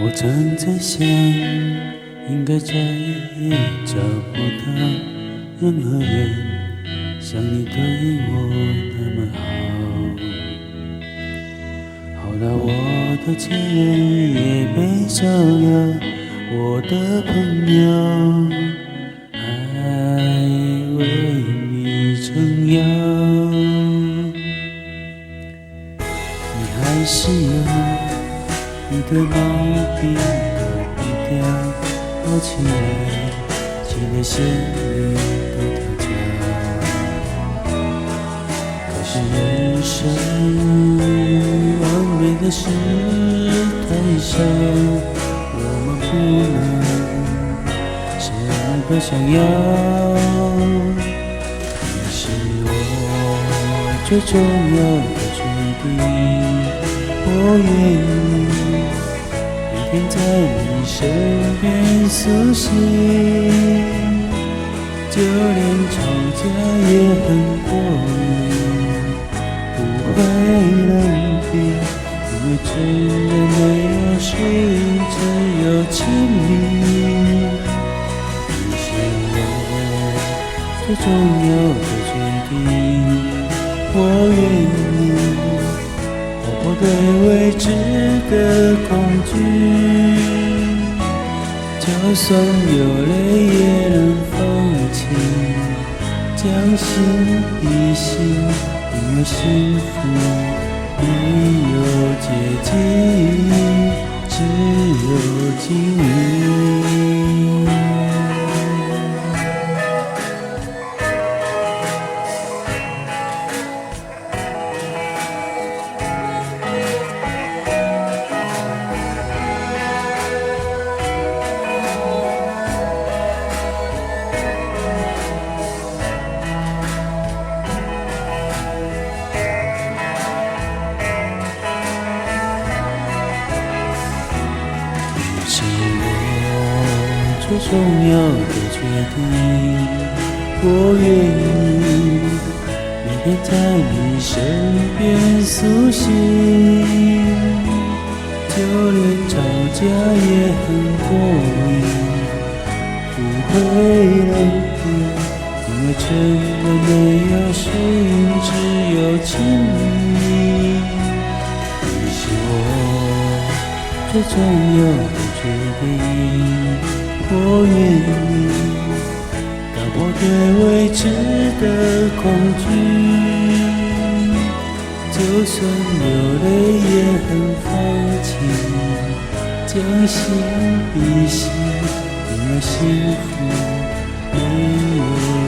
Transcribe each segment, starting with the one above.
我正在想，应该再也找不到任何人像你对我那么好。好到我的亲人也被照耀，我的朋友还为你撑腰。你还是有你的毛病躲不掉，跑起来起了心里的跳脚。可是人生完美的事太少，我们不能什么都想要。你是我最重要的决定，我愿意每天在你身边苏醒，就连吵架也很过瘾，不会冷冰，因为真的没有输赢，只有亲密。你是我最重要的决定，我愿意打破对未知的恐惧，就算流泪也能放弃，将心比心，因为幸福没有捷径，只有经历。是我最重要的决定，我愿意每天在你身边苏醒，就连吵架也很过瘾，不会冷冰，因为真的没有输赢，只有亲密。你是我最重要的决定，我愿意打破对未知的恐惧，就算流泪也很放弃，将心比心，因为幸福没有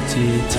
捷径。